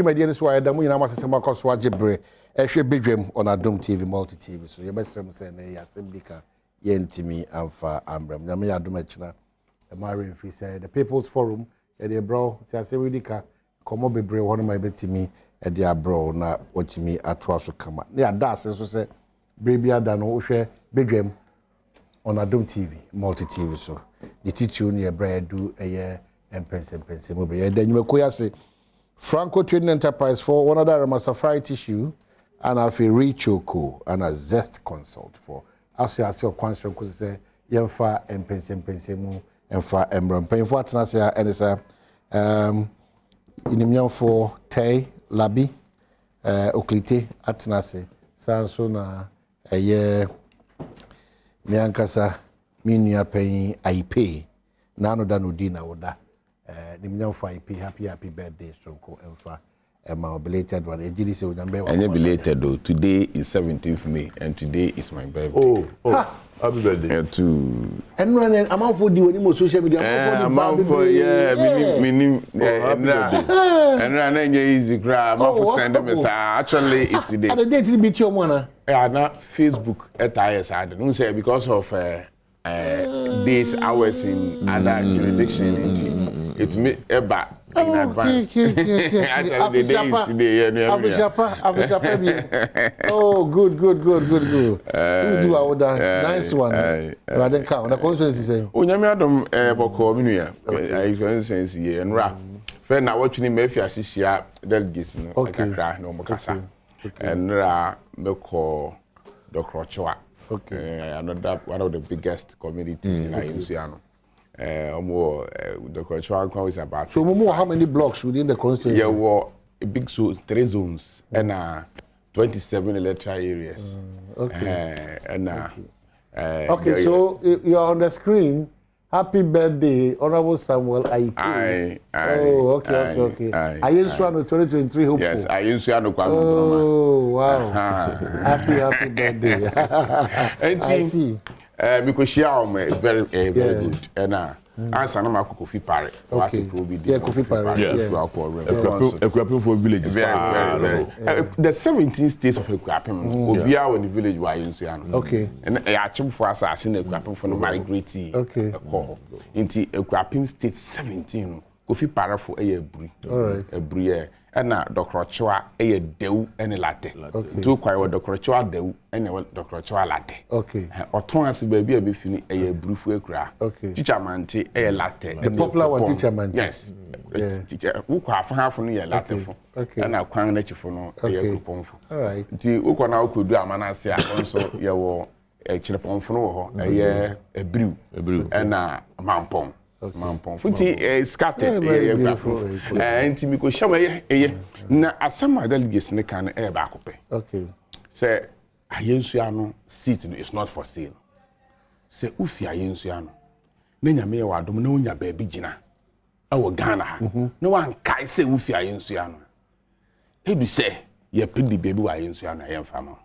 my dear, this why Adom, you know, Master Samba Coswajibre, Badwam on Adom TV, multi TV. So, your best friend say, "Nay, Simdika, Yentimi, and for Ambrem." Namia Domechna, the Marian Fee said, the People's Forum, and bro, Tasewidika, come up, be one of my betimi, and dear bro, not watching me at twice come. Yeah, that's so say, baby, I don't know, share Badwam on Adom TV, multi TV. So, the teacher near bread do a year and Mpensenpensemu. Then you may say, Franco Trading Enterprise for one other safari tissue and have a Richoko and a Zest consult for. As you see, question could say, Yemfa Mpensenpensemu and for Embram. Paying for Atanasia and it's in for Tay, Labi, Oklite, Atanase, Sansona, a year, Miankasa, Minia paying I pay, Nano Danudina Oda. Happy birthday, Stronko, and my belated one. And belated though. Today is 17th May, and today is my birthday. Oh, happy birthday. And running, I'm out for the social media. I'm out for meaning. And running easy grab. I'm for send a message. Actually, it's today. And the date is beat your money. Not Facebook at IS. don't say because of days, hours in other jurisdiction. It may back in advance. Actually, the day is today. Oh, good. We do our nice one. I didn't count. The consequence is saying, "Oh, Adom, Boko, Minia, I can say, and Rap. Fair now, watching me if you are delegates, no Mokasa, and Ra Boko, Dr. Choa. Okay, another one of the biggest communities in Ayusiano. The cultural is about. So, Momo, how many blocks within the constituency? Yeah, well, a big 3 zones and 27 electoral areas. Okay. Okay, so you're on the screen. Happy birthday, Honorable Samuel Aipe. Oh, okay. I used one 2023 hopeful. Yes, I used to have Oh, wow. Happy birthday. I see. Because she is very good. And answer no Akuffo Addo. So I to prove it. Yeah, Akuffo Addo. Equipping for villages. Very. The 17 states of equipping. Obia in the village why you okay. And I achieve for us as in equipping for the migratory. Okay. Into equipping states 17. Akuffo Addo for a bri. All right. A bri. And Dr. Choa a dew and a latte. Okay. Two quite Dr. Choa dew and Dr. Choa latte. Okay. Or twice baby a bifini a brief worker. Okay. Teacher Mante a latte. The popular one, Teacher Mante. Yes. Teacher who half a year latte. Okay. And I can't let you for no a coupon. All right. The Ukona could do a manasia also your a chilpon for a year a brew. And a mampon. Mampon. Futi scattered and Timiko Shama na asama delegates ne can air back up. Okay. Say Ayensuano seat is not for sale. Say Ufi Ayensuano. Nenya me wa dom na onya baby gina. Awo Ghana ha. No one kai say Ufi Ayensuano. Ebi say ye pedi baby wa Ayensuano ayen fama.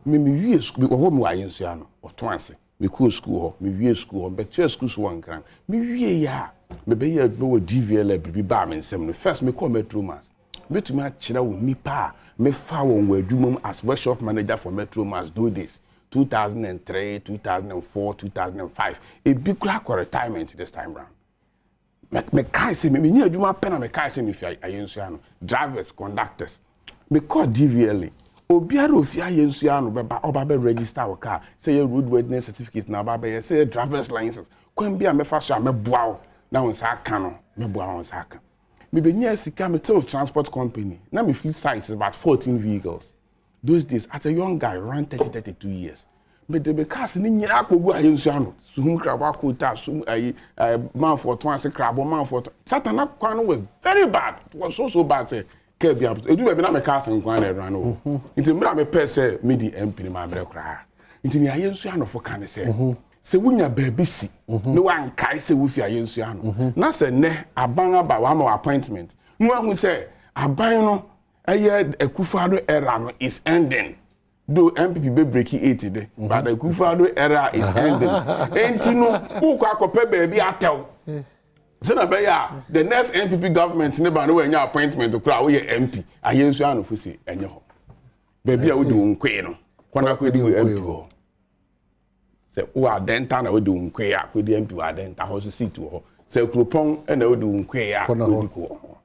Me wie school wo me wa Ayensuano o twanse. Me cool school ho, me wie school ho, but church school so one kran. Me wie ya. Me be ye be wo DVL be ba me nsem no. First me call Metro Mass. Metro Mass chira wo mi pa. Me fa won wa adwuma as workshop manager for Metro Mass do this. 2003, 2004, 2005. A big crack retirement this time round. Me kai say me nya adwuma pe na me kai say me fi ayensuano. Drivers, conductors. Me call DVL. Obiara ofi ayensuano beba oba be register our car. Say your roadworthiness certificate na ba be say driver's license. Kwan bia me fa so me boa na won sa aka no. Me boa won sa aka. Me be nya sika me tell transport company. Na me fleet size is about 14 vehicles. Those days, as a young guy, around 32 years. But the cars in the Akobu Ayensuano, Sum Crabacota, Sum man for twice a crab or man for Satan Quano was very bad. It was so bad, say, Kirby up. It would have been a cast and Quano ran. It's a man, per se, midi MP in my cry. Into the Ayensuano for can say. Say, when your baby see, no one can say with your Ayensuano. Not say, ne, a bang about one more appointment. No one will say, a bang. Akuffo Addo era is ending. Though MPP be breaking 80 day, but the Akuffo Addo era is ending. Ain't no who can compare baby atel. So the next MPP government never know any appointment to crowd we MP. I use you for say enyo. Baby I would do nkwe no. Kwana ko di MP ho. Say wo adenta na wo di nkwe a ko di MP wo adenta ho so seat ho. Say kropon e na wo di nkwe a wo di ko.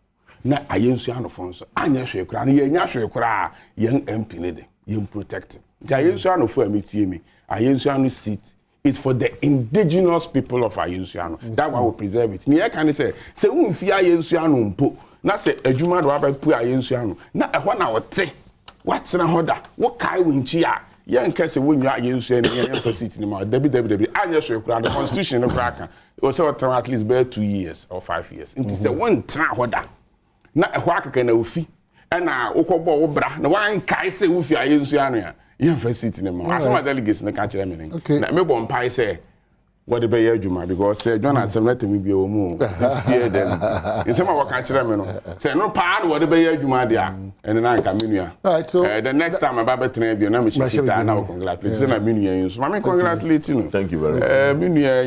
Na ayensu anofo so anya hwe kra na ye nya hwe kra yen MP ne de yen protect. Ja ayensu anofo amitie mi. Ayensu anu seat. It's for the indigenous people of Ayensuano. That's why we preserve it. Niye can say unfi Ayensuano mpo. Na say adwuma do abepu Ayensuano. Na ehwa na wote. What na hoda? What kai winchi a? Ye nka say wonwa Ayensuano ye nfa seat ni ma. Debi. Anya so kura the constitution no kura kan. O say what at least be 2 years or 5 years. Nti say won tra hoda. Na ehwa akeka na ofi. Na ukọbọ wo bra. Na wan kai say ufi Ayensuano ya. University no more. As my delegates na catch them. Na me bon pai say what the be adwuma because say John asem let me be o mu. Fear them. In some of catch them no. Say no pa no what the be adwuma dia. And na nka menua. Right, so the next time I baba train bi na me shake it na congratulate. Say na menua yin so. Me congratulate you. Thank you very much. Menua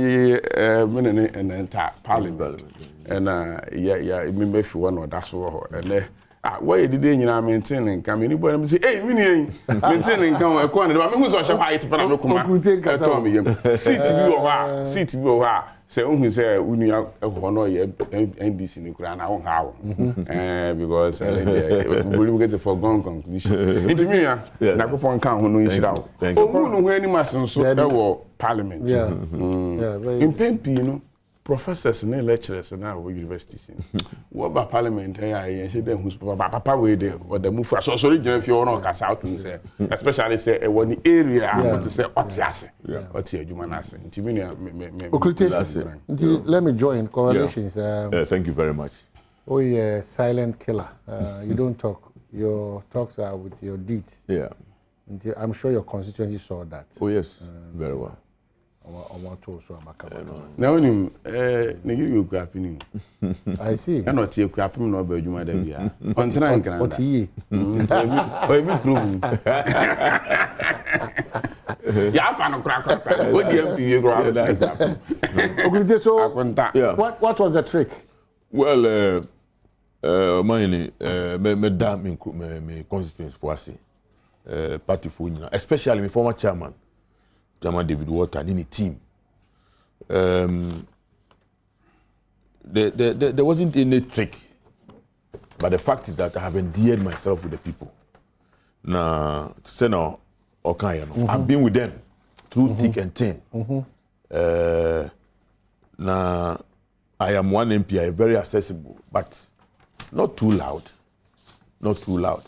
me ne enter parliament. And yeah me be fi one or that so and why did they maintain and come anybody say, hey, maintain and come a corner. I mean, who's a fight for a local seat be over. Say, who say, we are honor NDC in the Quran, I won't how. Because we get a foregone conclusion. Into me, Nakupon count who know you should out. So, who know any master so parliament. Yeah, in Pempi, you know. Professors and lecturers now universities. What about parliament? I say them who's papa way there or the move for so if you want to out and say, especially say one area I want to say Otiase. Otia Jumanase. Let me join. Congratulations. Thank you very much. Oh yeah, silent killer. You don't talk. Your talks are with your deeds. Yeah. I'm sure your constituency saw that. Oh yes, very well. Now, you grapping. I see. I'm not here grapping no about you, madam. On tonight, what ye? Yeah, I found a crack. What do you grab? So, what was the trick? Well, my constituency for us, party for especially my former chairman. David Water and any team. There wasn't any trick, but the fact is that I have endeared myself with the people. Now, I've been with them through thick and thin. Now, I am one MP, very accessible, but not too loud. Not too loud,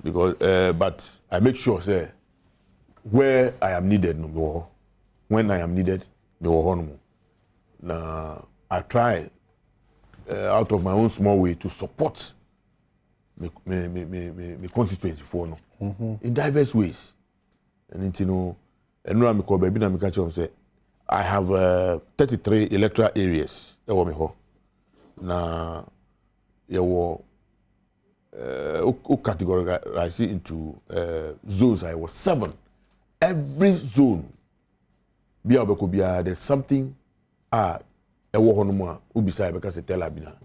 because but I make sure, say. Where I am needed, no more. When I am needed, no more. Now, I try out of my own small way to support my constituency for no, in diverse ways. And you know, and now I baby na catch on say I have 33 electoral areas. Now, you were categorized into zones. I was 7. Every zone, there's something a wohonuma ubisa because tell abina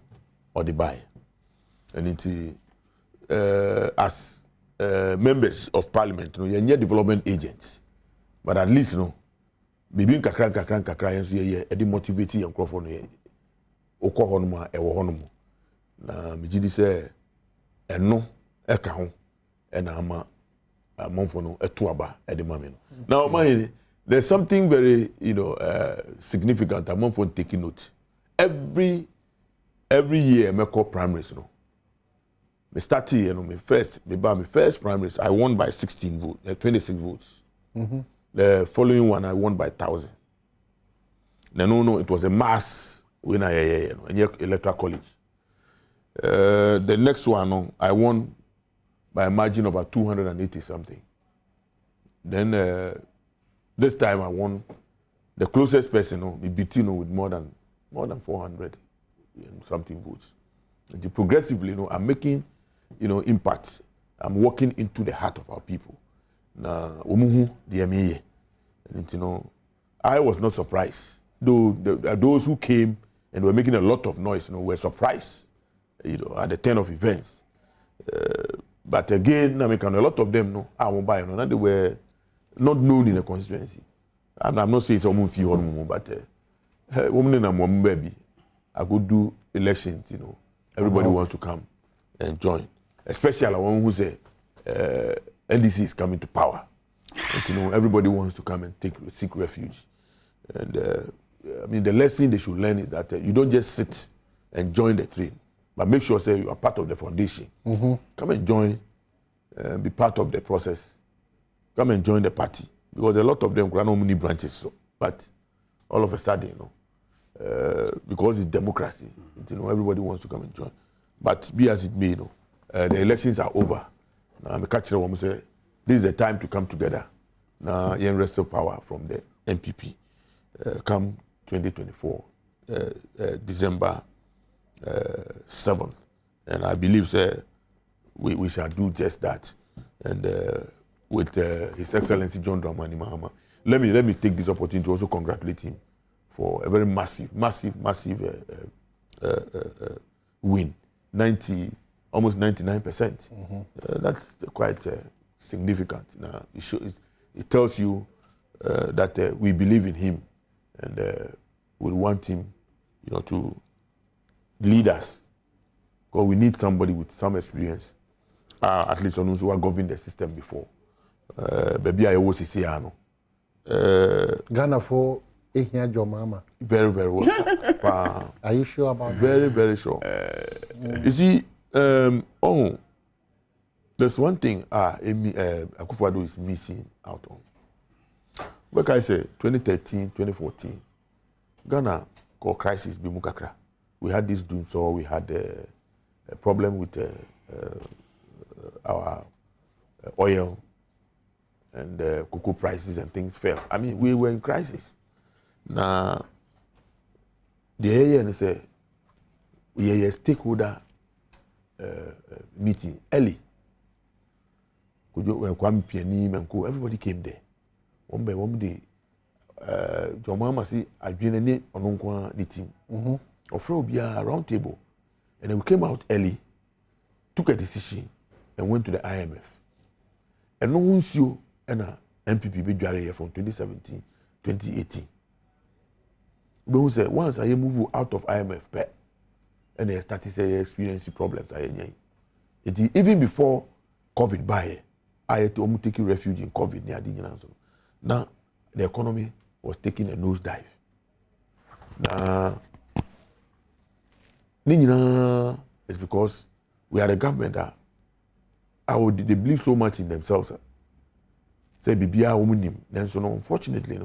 or the buy. And as members of parliament, you know, you're development agents. But at least, you know, bibi kakran so ye e motivate young crofo no ye okohonuma e wohonum. Na mejidi say eno e ka ho e na ama monfono etuaba edimame. Now there's something very significant among for taking note. Every year me call primaries, no. Me start here, my first primaries I won by 16 votes, 26 votes. The following one I won by 1,000. No, it was a mass winner electoral college. The next one, no, I won by a margin of about 280 something. Then this time I won the closest person, me beat with more than 400 something votes. And progressively, I'm making, impact. I'm walking into the heart of our people. Na omuhu the and I was not surprised. Though those who came and we're making a lot of noise. We're surprised, at the turn of events. But again, a lot of them, they were not known in the constituency. I'm not saying it's a few, but women and baby, I could do elections. Everybody wants to come and join, especially one who say NDC is coming to power. And, everybody wants to come and seek refuge. And the lesson they should learn is that you don't just sit and join the train, but make sure you are part of the foundation. Come and join, be part of the process. Come and join the party, because a lot of them have many branches. But all of a sudden, because it's democracy, everybody wants to come and join. But be as it may, the elections are over. Now I'm a catcher. Say this is the time to come together. Now you wrestle power from the MPP. Come 2024, December 7th, and I believe we shall do just that. And with His Excellency John Dramani Mahama, let me take this opportunity to also congratulate him for a very massive win, almost 99%. That's quite significant. Now it tells you that we believe in him, and we want him, to lead us, because we need somebody with some experience, at least on those who are governing the system before. Baby, I always say, Ghana for Mahama. Very, very well. Are you sure about that? Very, very sure. You see, there's one thing Akuffo Addo is missing out on. Like I say, 2013, 2014, Ghana called crisis Bimukakra. We had this doom, so we had a problem with our oil, and cocoa prices and things fell. I mean, we were in crisis. Now, the area and say we had a stakeholder meeting early. Everybody came there. One day, John Mahama say, I joined the team. Offer be a round table. And then we came out early, took a decision, and went to the IMF. And no one saw an MPP be here from 2017, 2018. But we said, once I move out of IMF, and they started experiencing problems. Even before COVID by, I had to take refuge in COVID. Now, the economy was taking a nosedive. Now, it's because we had a government that they believe so much in themselves. Say, Bibia, woman, then so unfortunately,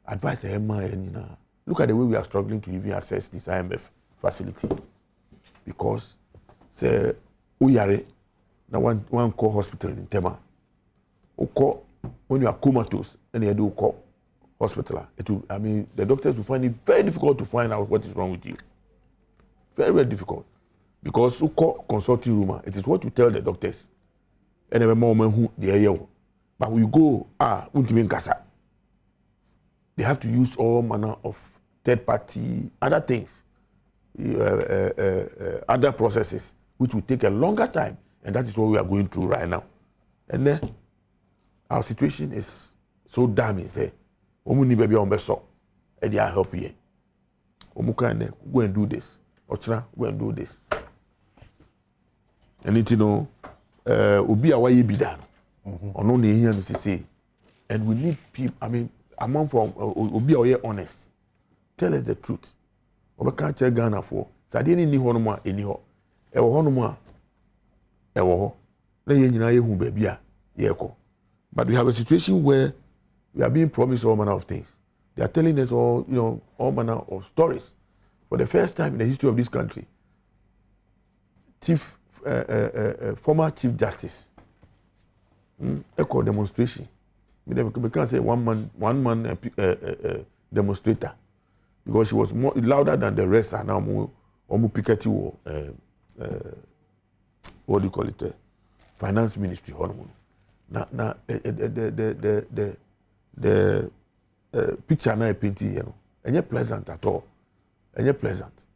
advice look at the way we are struggling to even access this IMF facility. Because, say, Uyare, now one call hospital in Tema. When you are comatose, and you do call hospital, the doctors will find it very difficult to find out what is wrong with you. Very, very difficult. Because you call consulting room, it is what you tell the doctors. And every moment who they are here. But when you go, they have to use all manner of third party, other things, other processes, which will take a longer time. And that is what we are going through right now. And then our situation is so damning. Say, we baby on beso, and they are help here. Go and do this. Ochra, go and do this. And it obi awaye bi da. Ono na ehia no say. And we need people, among from obi awaye honest. Tell us the truth. Oba kan che Ghana for. Sade ni ho no mo eni ho. E wo ho no mo a e wo ho. Na ye nyina ye hu ba bia ye ko. But we have a situation where we are being promised all manner of things. They are telling us all manner of stories. For the first time in the history of this country, former Chief Justice, echo demonstration. We can't say one man demonstrator, because she was more louder than the rest. And now more Piketty war. What do you call it? Finance Ministry. Now the picture now painting, and yet pleasant at all. and you're pleasant.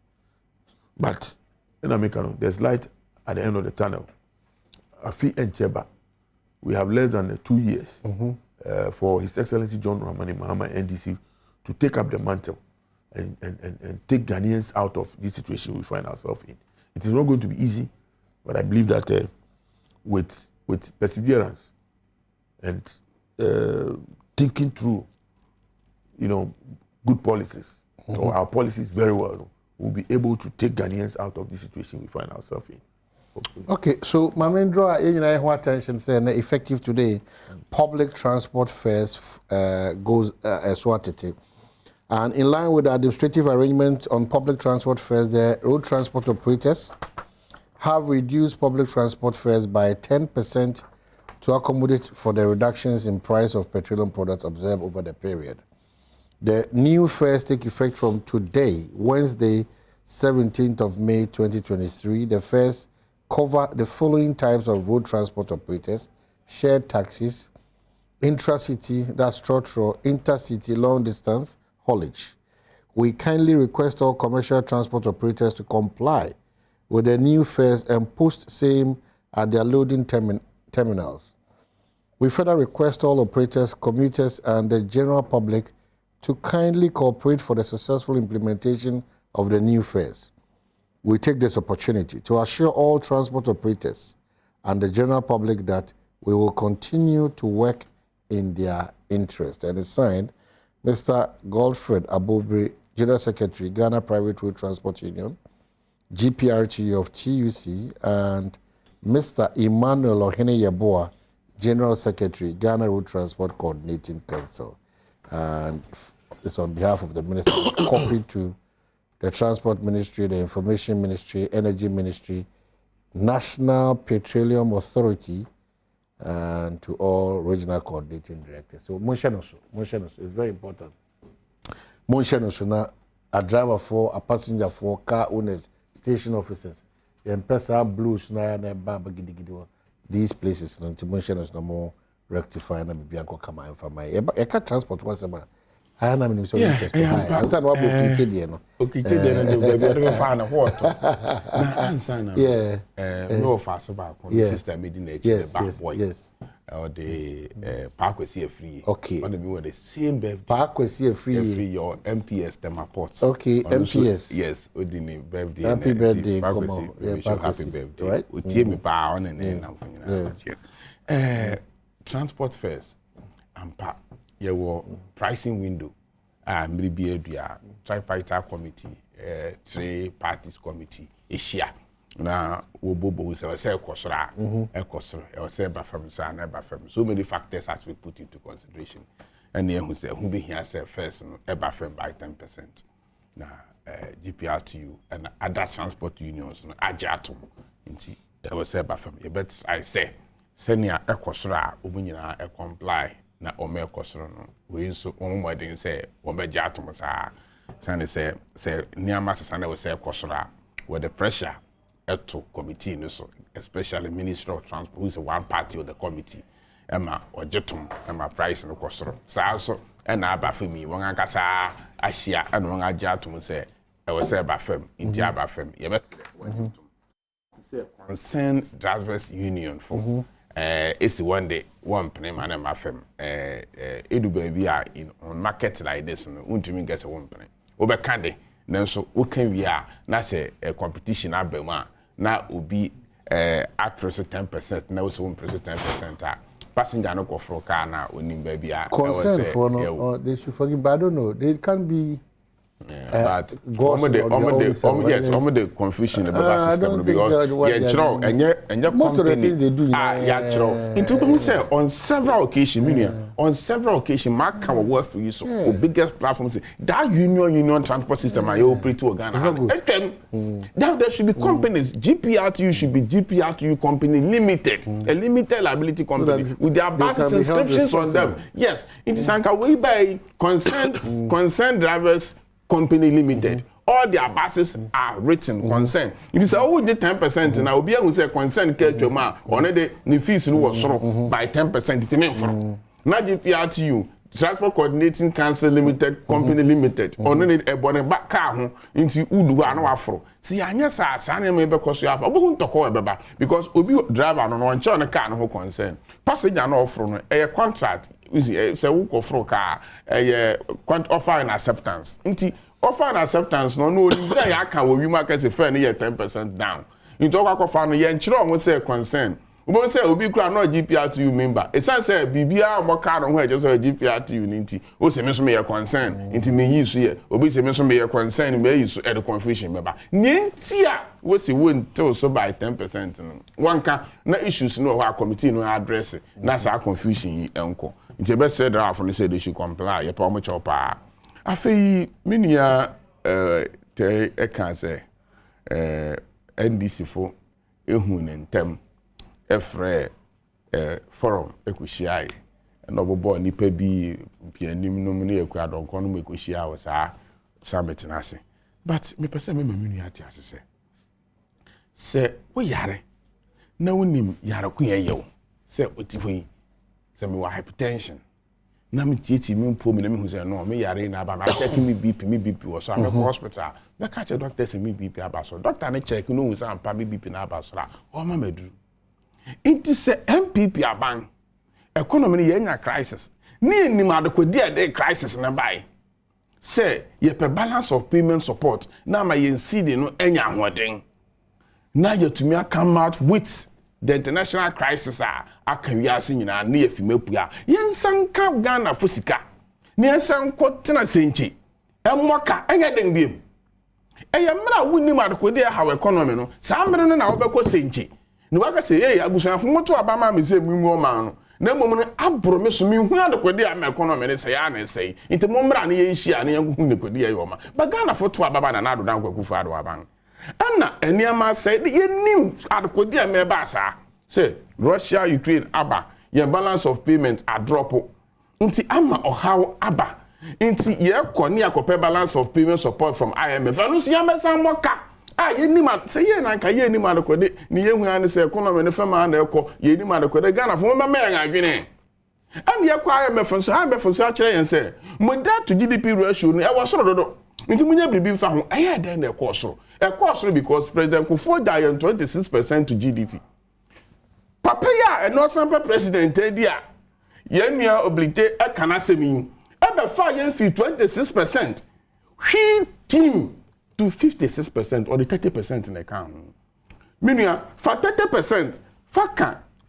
But in America, there's light at the end of the tunnel. Afi and Cheba, we have less than 2 years for His Excellency John Dramani Mahama NDC to take up the mantle and take Ghanaians out of this situation we find ourselves in. It is not going to be easy, but I believe that with perseverance and thinking through, good policies, or our policies very well, we'll be able to take Ghanaians out of this situation we find ourselves in. Hopefully. Okay, so Mamendra, attention saying effective today, public transport fares goes SWATT. And in line with the administrative arrangement on public transport fares, the road transport operators have reduced public transport fares by 10% to accommodate for the reductions in price of petroleum products observed over the period. The new fares take effect from today, Wednesday, 17th of May 2023. The fares cover the following types of road transport operators: shared taxis, intracity, that's trotro, intercity, long distance, haulage. We kindly request all commercial transport operators to comply with the new fares and post same at their loading terminals. We further request all operators, commuters, and the general public to kindly cooperate for the successful implementation of the new fares. We take this opportunity to assure all transport operators and the general public that we will continue to work in their interest. And it's signed, Mr. Godfred Abobri, General Secretary, Ghana Private Road Transport Union, GPRTU of TUC, and Mr. Emmanuel Ohene Yeboah, General Secretary, Ghana Road Transport Coordinating Council. And it's on behalf of the Minister, copied to the Transport Ministry, the Information Ministry, Energy Ministry, National Petroleum Authority, and to all regional coordinating directors. So, Monshanoso is very important. Monshanoso na a driver for, a passenger for, car owners, station officers, the M-Pesa blues na baba gidigidiwa. These places, Monshanoso no more rectify na bibianko kama infama. Eka transport once a month. I am not so interested. I said, what about you? Okay, baby, find a water. Yeah. No fast about system made yes. Or the park was here free. Okay. On the same birthday. Park was here free. Your MPS, them ports. Okay, MPS. Yes, we didn't birthday. Happy birthday. Come on. Happy birthday. Right? We tear me power on and transport fares and park. Your pricing window, maybe a tripartite committee, 3 parties committee, Asia. Now, we say, Kosra, so many factors has to be put into consideration. And then who say, who be here say first, Ebafem by 10%. Now, GPRTU and other transport unions, Ajatum, indeed, I was say Ebafem. But I say, Senior Ekosra, Ubunina, comply. Na ome kosoro no we so omo den say obeja atom sa sane say niama sane we say kosoro with the pressure to committee no so especially Minister of Transport who is one party of the committee ema ojetum ema price no kosoro sa so na abafemi won ankasa ahia na won aja atom say e we say abafem inti abafem ye be say concern drivers union for it's one day one penny and my firm edu baby are in on market like this no untimi get one penny obe kande then so we can we are na say a competition abema na obi actress 10% na so 1% 10% passenger no go for car na onim baby are concern for no or they should forgive, but I don't know, they can be but the confusion about the system because most of the things they do into say on several occasions Mark can work for you so biggest platforms that union transport system I operate to Ghana now there should be companies GPRTU should be GPRTU company limited a limited liability company so with their basis inscriptions on them yes it is anka way by concerned drivers company limited. All their buses are written concern. If you say, oh, the 10%, now be able to say concern Kechoma, on the fees was by 10%. It means from now GPRTU Transport Coordinating Council Limited Company Limited ono ne ebone ba car ho nti udu ha na wafro si anya sa na me be koso afa obo ntoko ebeba because obi driver no nche on car no ho concern passenger no ofro no contract say wo kofro car offer and acceptance nti offer and acceptance no say ya kan wo wi market say fair na 10% down nti okwa no ye nchire on say concern Ubo say obi kura no GPRTU member. E san say bibia mo ka no ho eje so GPRTU ninti. O se me so me concern. Inti me yi so ye. Obi se me so me concern me yi so e the confusion member. Ninti a we se won till so by 10% no. Wanka na issues no ho committee no address. Na sa confusion yi enko. Inti e be say draft no say they should comply. Ye pa mo chopa. Afei minia te e kan say NDC fo ehu ne ntem efre forum ekuhia no bobo nipa bi pianim no ne eku adonko no ekuhia wo sa summit na ase but me pese me maminu ati ase se wo yare na wonim yare ku yeyew se otifo se me wa hypertension na me tieti me mpo me na me hu se no me yare na ba ma check me BP wo so am hospital na catch a doctor se me BP aba so doctor na check no hu se am pa me BP na aba so o ma maduru Inti se MPP aban economy ni yenya crisis ni enim adekodi ade crisis na bai se ye pe balance of payment support na ma yen seed no enya ahoden na yetumi come out with the international crisis aka wiase nyina na ye fimapua yen sanka Ghana fosika ni ensan ko tena senchi emmoka enya den biem eye mra wonim adekodi ha economy no sa mre no na wo beko senchi ni waka say hey abusuafo moto abama me say mu o man no na mom no abro me so me hu adekode am economy ne say ya na say nti mo mra ne ye hia ne yangu hu dekode ye yo ma ba Ghana foto ababa na nado dan Akuffo Addo aban ana eniama say ye nim adekode am e ba sa say Russia Ukraine aba your balance of payment a drop nti ama ohaw aba nti ye ko ne akope balance of payment support from IMF anu si amesa moka ye ni ma say ye na nka ye ni ma adekode ni ye hu an say economy ne fema na ekọ ye ni ma adekode Ghana fo me ya adwene and ye kwa IMF so IMF so a kire yen say mo debt to GDP ratio no e wo soro dodo nti munya bibi fa ho aye den na ekọ soro because President Akuffo Addo 26% to GDP papa ya no sample president dia ye nua obligate e kana semi e be fa ye fi 26% hwi team to 56% or the 30% in the account. Meaning, for 30%, for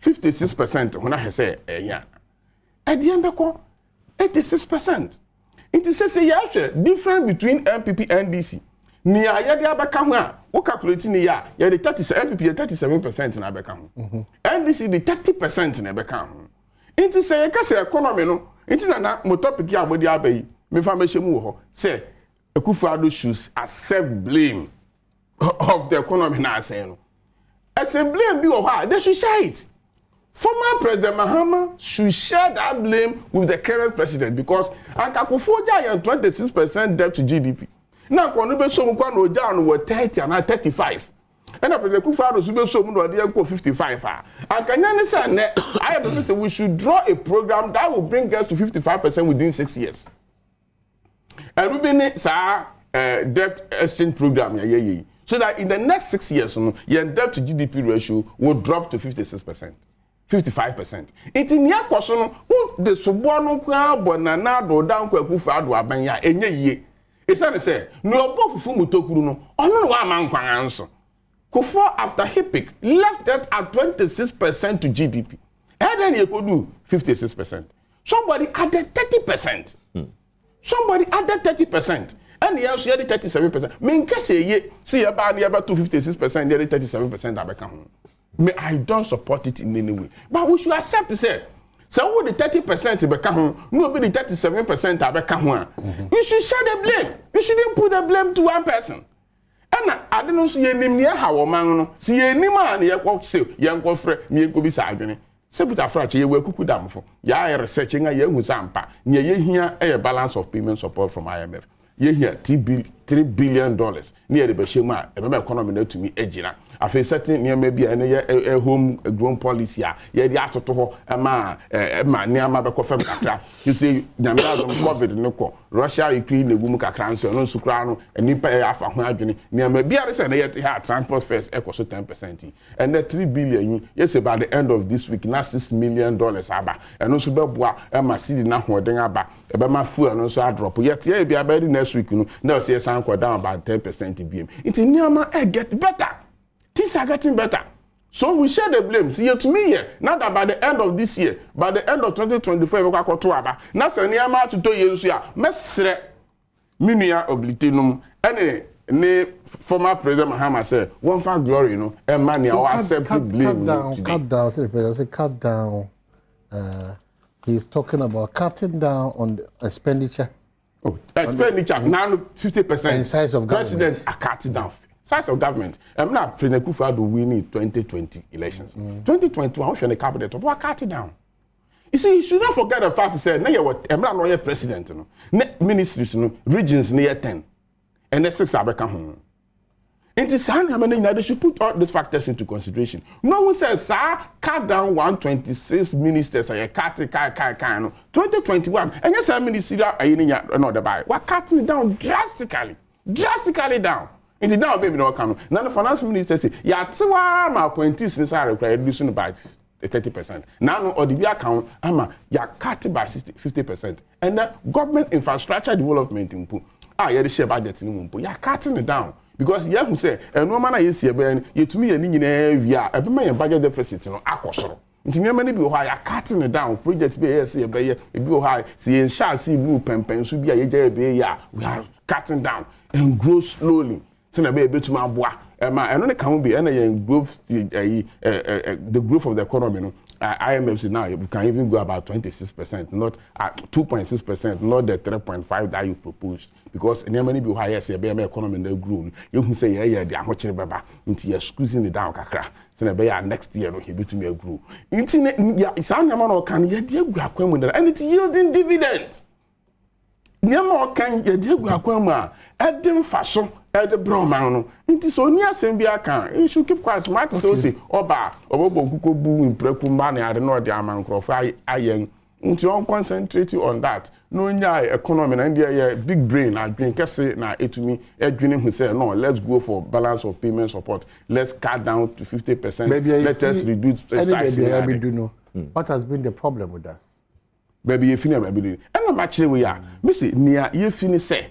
56% when I say, yeah. At the end, 86%. It is a year difference between MPP and DC. Near Yabaka, what calculating the year, yeah, the 37% in Abekam. NDC, the 30% in Abekam. It is a case economy, no, it is not topic ya body abbey, me famation say. Akuffo Addo should accept blame of the economy now saying. As a blame be of they should share it. Former President Mahama should share that blame with the current president because Akuffo Addo 26% debt to GDP. Now, when we so much down were 30 and 35. And President Akuffo Addo should be so much 55. And can you understand that I have to say we should draw a program that will bring us to 55% within 6 years. And we been debt exchange program so that in the next 6 years your debt to GDP ratio will drop to 56%, 55%. It in your question the subuano kwa bonana do down kwa Akuffo Addo abanya enye ye. It's say no go fufu mutokuru no ono wa man kwan anso. Kuffo after Hippic left debt at 26% to GDP. And then you could do 56%. Somebody added 30%. Somebody added 30%. And he also added 37%. Me say ye see about 256%, the 37% abeka. Me I don't support it in any way. But we should accept to say so the 30% abeka no be the 37% abeka. You should share the blame. You shouldn't put the blame to one person. And I don't see any near how man no see any man ye kwa say ye nko frɛ me nko bi sa adwene. Sebuta frache ye wekuku damfo ya researching ye hu sampa ne ye hia e balance of payment support from IMF ye hia $3 billion ne ye be shema e be economy na tumi agina afi certain near maybe a home grown policy ye di atoto ho ma near be fam kakra you see nyame Adom COVID no ko Russia Ukraine egu mu kakra nso no nso kra no nipa afa ho adwene near maybe I say na yet transport fares equal 10% and the 3 billion yes by the end of this week na $6 million aba and no so be boa ma cedi na hoden aba e be ma fuel no so drop yet ye bia by next week no na say san go down about 10% BM it near get better. Things are getting better. So we share the blame. See, to me here, not that by the end of this year, by the end of 2024, we go to Aba. Now, say near ma to 2 years here. Mesre minia oblitinum. Ne former President Mahama said, "One for glory, you know, and money or accepted blame." Cut down. Say, President, cut down. He's talking about cutting down on the expenditure. Oh, expenditure now 50%. And size of government. President are cutting down. Size of government. I'm not President Akuffo Addo winning 2020 elections. 2021, we should the cabinet, but we cut it down. You see, you should not forget the fact to say, now you're I'm not president, you know. Ministries, you know, regions near 10. And the 6 are back home. It is they should put all these factors into consideration. No one says, sir, cut down 126 ministers and cut 2021. And yes, I ministry are another buy. We're cutting it down drastically down. Into now, baby, no come. Now the finance minister say, yeah, 2 my appointees necessary require reducing by 30%. Now no or the account, ya cut it by 50%. And the government infrastructure development input. Yeah, the share budget in Mumpo. You're cutting it down. Because you have to say, and no man is here, you to me, and every my budget deficit, you know, Akosoro. Into many be high, cutting it down. Projects be here, be high, see, shall see blue pen, should be a we are cutting down and grow slowly. So na be able to ma boa and only can be any growth the growth of the economy no IMF say now we can even go about 26%, not at 2.6%, not the 3.5 that you proposed, because in many be higher say be economy na grow you can say yeah the ahochire baba into you squeezing it down kakra so na be next year no he to me grow into ya isa nyama no kan ye de egu akwamu na and it yielding dividend nyama kan ye de egu akwamu a edem faso the broman no nti so ni asem bia kan you should keep quiet matter so say oba obokuko bu impreku ma na ade no de amankrofo ayen nti on concentrate on that no nya economy na dia big brain na dream kese na etumi adwene hu say no let's go for balance of payment support, let's cut down to 50%, let us reduce size. What has been the problem with us? Baby you finish baby and no match we are me say near you finish say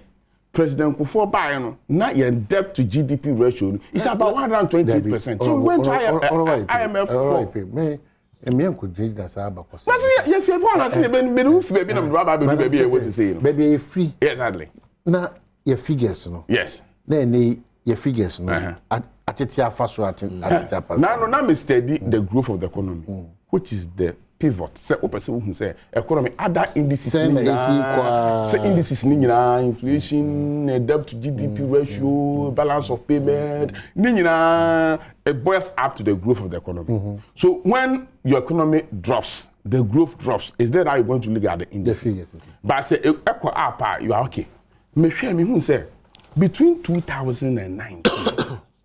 President Akuffo buy no na your debt to GDP ratio is about 120%. So we went to IMF for me could change that say about but if you want to say baby na raba baby e was say baby free exactly na your figures no yes na your figures no atitia faso atitia pass na me study the growth of the economy which is the pivot say person who say economy other indices say indices ni nyina inflation, debt to GDP ratio, balance of payment ni nyina it boils up to the growth of the economy. So when your economy drops, the growth drops, is that how you're going to look at the indices? But say equal up you are okay. Me share me who say between 2019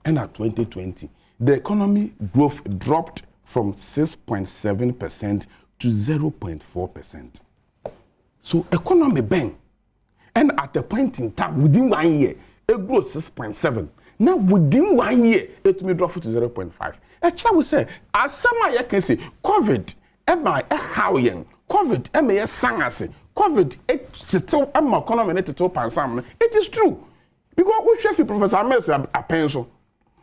and 2020 the economy growth dropped from 6.7% to 0.4%. So economy bang. And at a point in time, within 1 year, it grew 6.7. Now within 1 year, it may drop to 0.5. Actually, we say, as some I can say, COVID, how young, COVID, sangase, COVID, it's still economy, it is true. Because we should see Professor Ahmed a pencil.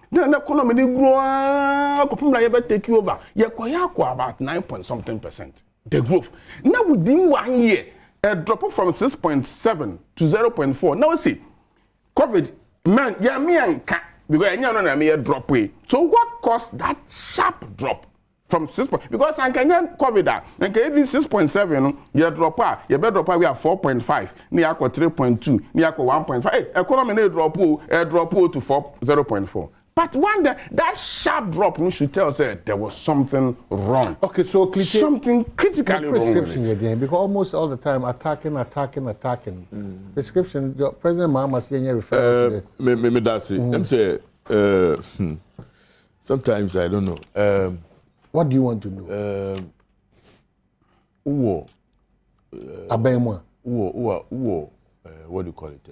Then the economy grow, take you over. You about 9.something%. The growth. Now within 1 year, a drop from 6.7 to 0.4. Now see, COVID, man, yeah, me and cat because I know me a drop way. So what caused that sharp drop from 6? Because I can get COVID and can even 6.7. You drop you better drop we are 4.5. Near 3.2. Near 1.5. Hey, economy drop to 0.4. But one that sharp drop we should tell us that there was something wrong. Okay, so something critically wrong. Prescription again, because almost all the time attacking. Prescription. President Mahama saying referring to me that's it. Them say Sometimes I don't know. What do you want to know? What do you call it?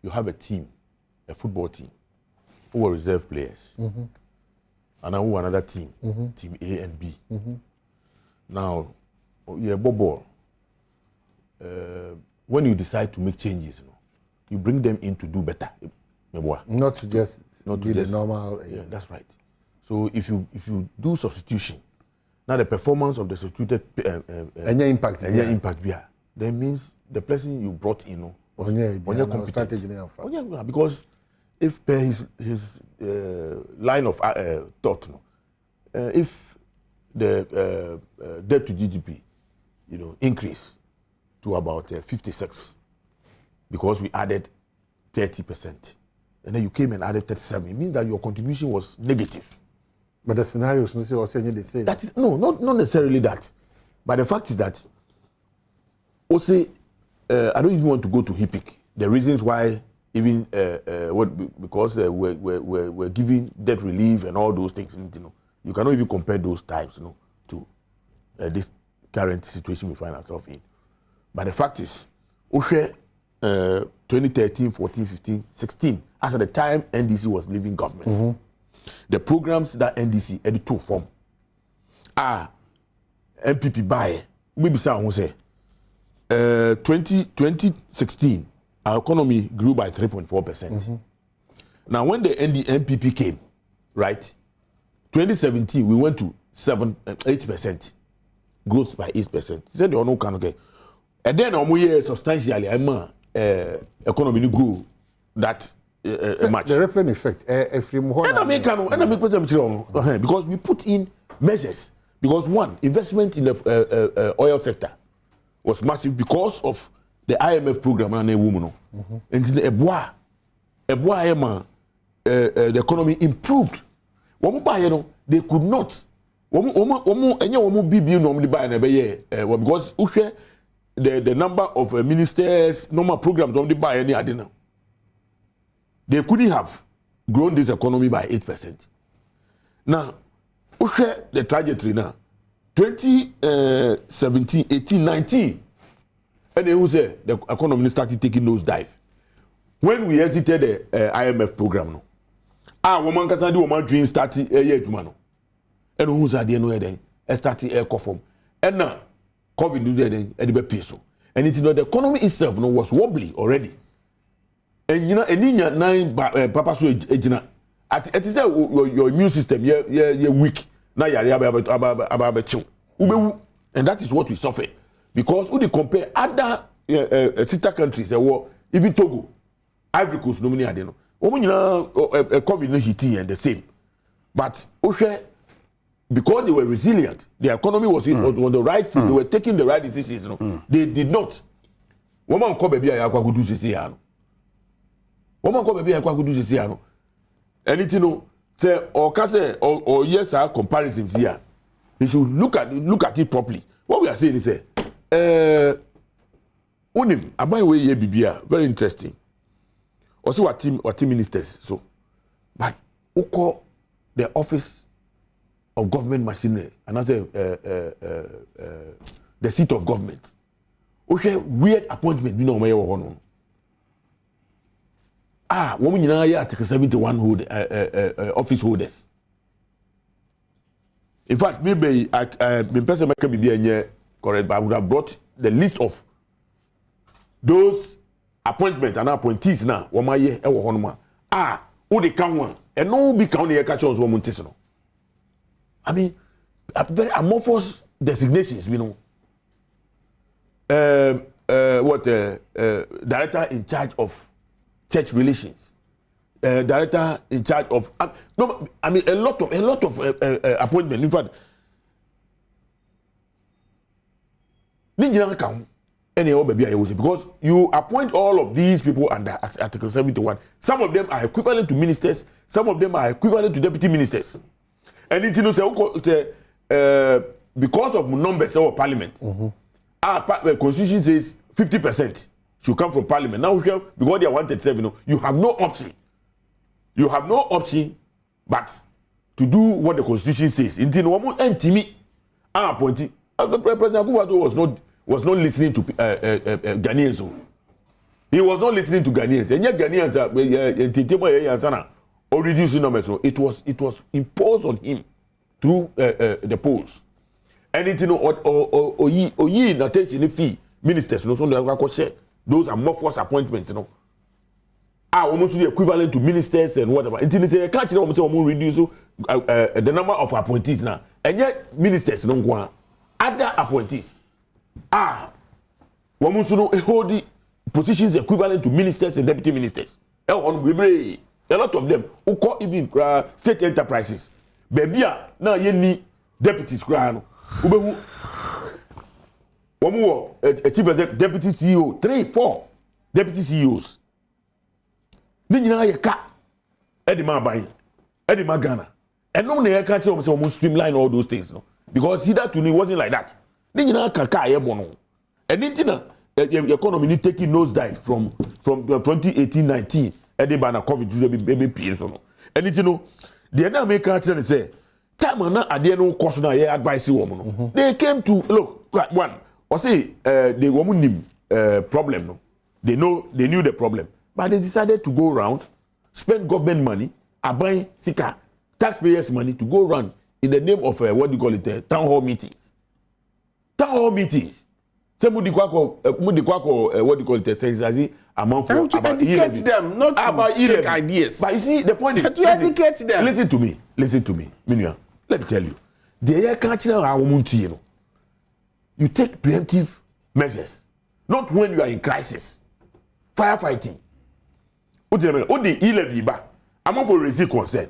You have a team, a football team, who are reserve players, and who another team, team A and B. Now, yeah, ball. When you decide to make changes, you bring them in to do better. Not to just be the normal. Yeah, that's right. So if you do substitution, now the performance of the substituted impact, then means the person you brought in, competent. Because if per his line of thought, if the debt to GDP, increase to about 56, because we added 30%, and then you came and added 37, it means that your contribution was negative. But the scenario is also saying the same. That is not necessarily that, but the fact is that also I don't even want to go to HIPIC. The reasons why even because we're giving debt relief and all those things, you cannot even compare those times, to this current situation we find ourselves in. But the fact is, 2013, 14, 15, 16, as at the time NDC was leaving government, the programs that NDC had to form MPP buy. We say 2016, our economy grew by 3.4%. Now, when the MPP came, right, 2017 we went to 8% growth by 8%. Said you no can okay. And then year substantially, economy grew that much. The rippling effect. Because we put in measures. Because one, investment in the oil sector was massive because of the IMF program and woman. And the economy improved. They could not. Because the number of ministers, normal programs don't buy any additional. They couldn't have grown this economy by 8%. Now, the trajectory now, 2017, 18, 19, and then who said the economy started taking those dive. When we exited the IMF program, woman can do woman dream started a year to man. And who's at the end of the day, started a coffin. And now, COVID do that and the peso. And it's the economy itself was wobbly already. And nine papa so ejina. It is your immune system, you're weak. Now you're and that is what we suffer. Because when you compare other sister countries, even Togo, Ivory Coast, no many are there. COVID no hitting and the same. But because they were resilient, the economy was on the right thing, they were taking the right decisions. They did not. Woman call baby could do this here. Woman call baby could do this here. Anything say or yes, our comparisons here. They should look at it properly. What we are saying is unim abai we ye bibia very interesting. Also what team ministers so, but uko the office of government machinery and I say the seat of government. Weird appointment we know where you woman in Article 71 hold office holders. In fact, maybe Mpensenpensemu correct, but I would have brought the list of those appointments and appointees now. Woman ye who they count one and no be counting your catch on woman tisno. I mean, very amorphous designations, director in charge of church relations, director in charge of no, I mean a lot of appointments. In fact, because you appoint all of these people under Article 71. Some of them are equivalent to ministers. Some of them are equivalent to deputy ministers. And it because of numbers of parliament, our constitution says 50% should come from parliament. Now, because they are 137, you have no option. You have no option but to do what the constitution says. Until no one entity appointee. President Akuffo Addo was not listening to Ghanaians. He was not listening to Ghanaians. And yet Ghanaians or reducing numbers. So it was imposed on him through the polls. And it or attention fee ministers no so those are more force appointments, almost the equivalent to ministers and whatever. Until they say can't you say reduce the number of appointees now. And yet ministers no go other appointees woman so hold the positions equivalent to ministers and deputy ministers. A lot of them who call even state enterprises. Baby, now you need deputies. Woman a chief deputy CEO, 3, 4 deputy CEOs. Then you know your car, Eddie Mabai, Eddie Magana. And no one can't say almost streamline all those things, no? Because see that to me wasn't like that. Then you know Kaka Bono. And then the economy need taking nosedive from 2018-19. Eddie Bana COVID to the baby peers. And you know, the other American can't say, time on that, I didn't know cost now, advice woman. They came to look like one. Or say the woman problem, no? They knew the problem. But they decided to go around, spend government money, buy sika, taxpayers' money to go around in the name of what do you call it, town hall meetings. Town hall meetings. Somebody what do you call it, sensazi amount for to educate them, not about take ideas. But you see, the point is to educate them. Listen to me, Minia. Let me tell you, the country are woman, you take preemptive measures, not when you are in crisis. Firefighting. What the e-levy ba? I'm not for raise concern.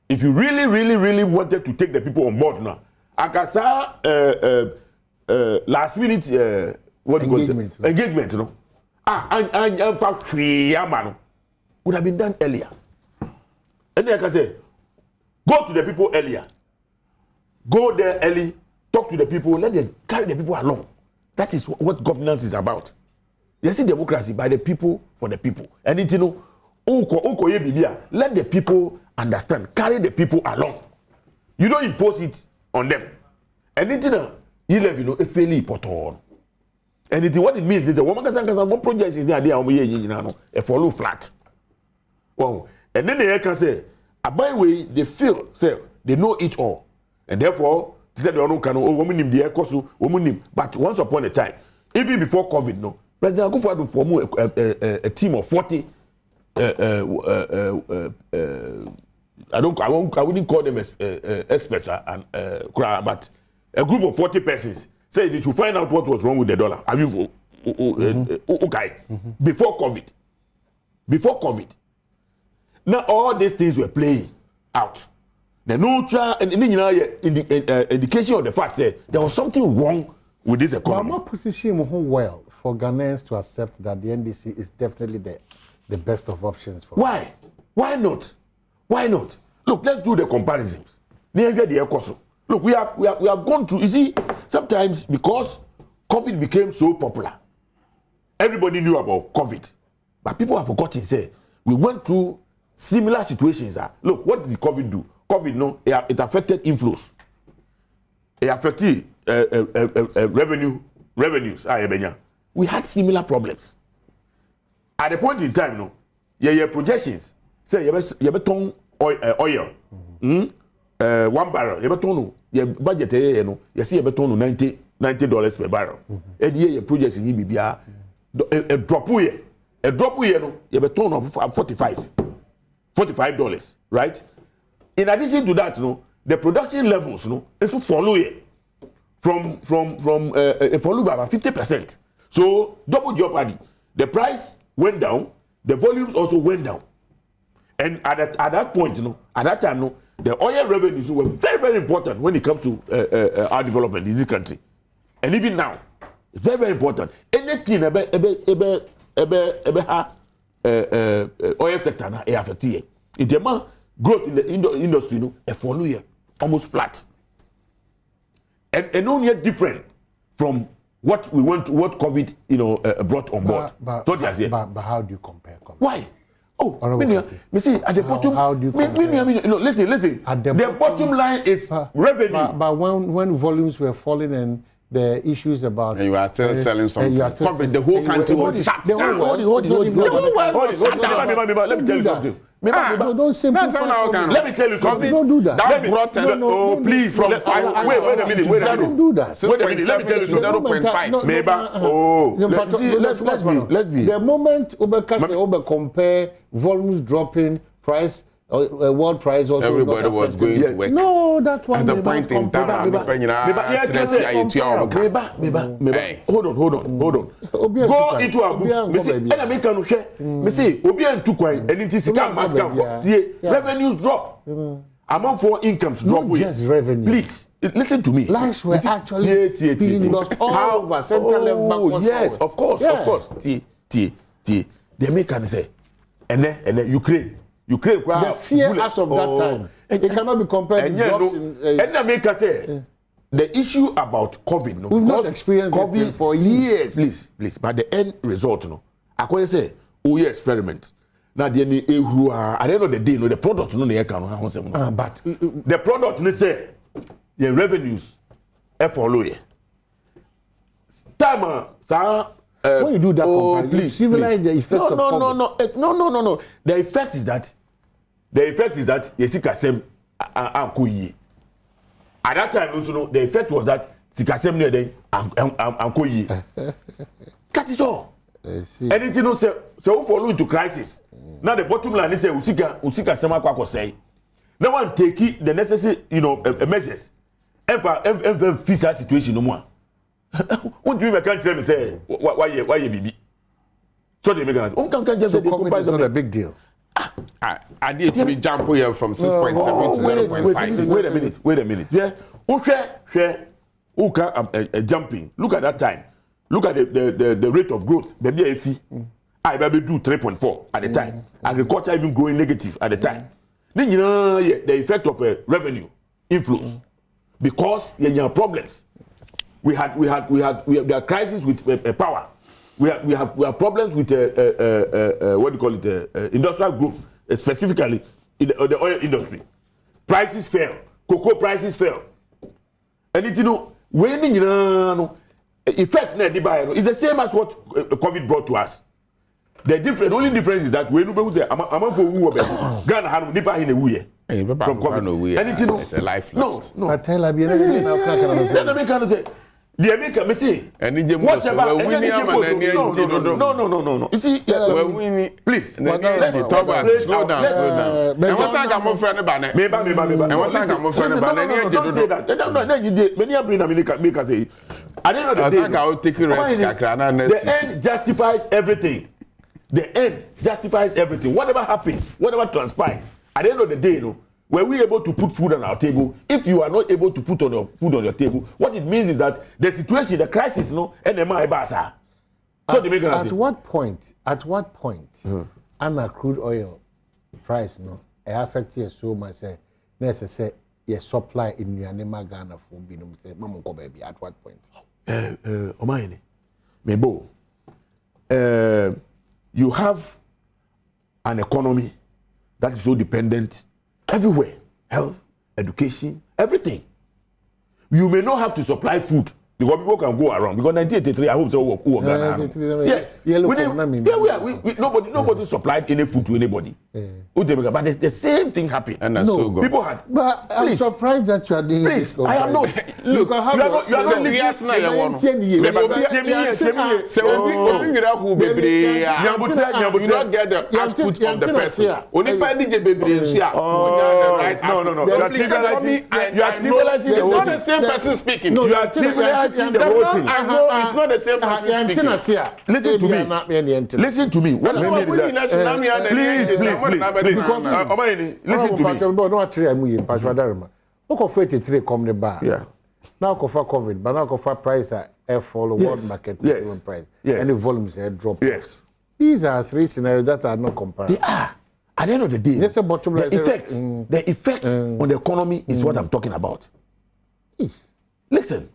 If you really wanted to take the people on board now, Akasa last minute what do you call it? Engagement, no? And would have been done earlier. And then I can say, go to the people earlier. Go there early, talk to the people, let them carry the people along. That is what governance is about. You see democracy by the people for the people. And it, let the people understand, carry the people along. You don't impose it on them. And it, you live, a fairly important. And it, what it means is that one project is there, a follow flat. Well, and then they can say, by the way, they feel, say, they know it all. And therefore, they said, but once upon a time, even before COVID, no, President Akuffo Addo formed a team of 40. I wouldn't call them experts, but a group of 40 persons said they should find out what was wrong with the dollar. I mean, okay, before COVID. Now all these things were playing out. The neutral and indication of the fact that there was something wrong with this economy. But I'm not positioning well for Ghanaians to accept that the NDC is definitely the best of options for Why? us. Why not? Why not? Look, let's do the comparisons. Look, we have gone through. You see, sometimes because COVID became so popular, everybody knew about COVID, but people have forgotten. Say we went through similar situations. Look, what did COVID do? COVID, no, it affected inflows. It affected revenues. We had similar problems. At the point in time, no, your projections say you beton oil, 1 barrel, you beton your budget, you see you beton $90 per barrel. And your projection you be a drop here, no, you beton of $45, right? In addition to that, no, the production levels, no, it's follow here from follow by about 50%. So double jeopardy. The price went down, the volumes also went down. And at that point, at that time, the oil revenues were very, very important when it comes to our development in this country. And even now, it's very, very important. Anything oil sector now is affected. In terms of growth in the industry, a follow here, almost flat. And only different from what we want, what COVID, brought on board. But how do you compare COVID? Why? Oh, me see at the bottom. How do you no, listen. The bottom line is revenue. But when volumes were falling and the issues about and you are still selling something. The whole country was shut down. Hold it. Let me tell you something. Don't say let me tell you something. Don't do that. That brought us please. Wait a minute. Don't do that. Wait a minute. Let me tell you something. Let's be. The moment Uber compare volumes dropping, price world price also. Everybody was going to work. No, that one. At the point in time, hold on. Go into our books. Me say, Obi and Tukwa, and it is revenues drop. Among four incomes drop. Just revenue. Please listen to me. Lives were actually being lost all over central level. Yes, of course. They make can say, and then Ukraine, the fear as of that time, it cannot be compared to drops in. And America say the issue about COVID. No, we've not experienced COVID for years. Please. But the end result, no, I can say, experiment. Now the at the end of the day, no, the product no they can. But the product they say, the revenues, follow it. Time, when you do that, please civilize the effect of COVID. No. The effect is that Yesikasem Ankoyi. At that time, also, no, the effect was that Sikasem near them Ankoyi. That is all. Anything no say follow into crisis. Now the bottom line is say Usika Sema Kwako say. No one take the necessary, measures. Ever fix that situation no more. What do you make me say? Why you baby? So they make COVID is not a big deal. I did to jump here from 6.7 to 0.5. Wait a minute. Yeah, jumping. Look at that time. Look at the rate of growth. The BAC, I maybe do 3.4 at the time. Agriculture even growing negative at the time. Then the effect of revenue inflows because there are problems. We had crisis with power. We have problems with what do you call it? Industrial growth, specifically in the oil industry. Prices fell. Cocoa prices fell. And when effect is the same as what COVID brought to us. The only difference is that when we say Ghana had nipa in a way from COVID. And it's a life lost. No. I tell you, the American say whatever. No. You see, please. Slow down. And what's that I'm friend about? And what's that I'm friend about? Don't say that. When you bring America say, I don't know the end justifies everything. The end justifies everything. Whatever happens, whatever transpires, at the end of the day, were we able to put food on our table? If you are not able to put food on your table, what it means is that the situation, the crisis, and the basa. So at what point, crude oil price, affect you so much? Say, your supply in Myanmar, Ghana for Binum say, Mamma baby. At what point? Omaini, Mebo, you have an economy that is so dependent everywhere, health, education, everything. You may not have to supply food because people can go around. Because 1983, I hope so. Yes, nobody supplied any food to anybody. But the same thing happened. And no, people had. But I'm surprised that you are doing this. Please, I am not. Look, you are not listening. You not get the output of the person. Only by DJ baby. No. You are trivializing the whole thing. It's not the same person speaking. You are trivializing the whole thing. I know it's not the same person speaking. Listen to me. Listen to me. What I'm saying is that. Please. Because listen to me. No, actually, I'm here. Pashwadarima. Akuffo 83 come the bar. Yeah. Now Akuffo COVID, but now Akuffo price are follow world market price. Yes. And the volumes are drop. Yes. These are three scenarios that are not comparable. They are. At the end of the day, there's a bottom line. The effects on the economy is what I'm talking about. Listen.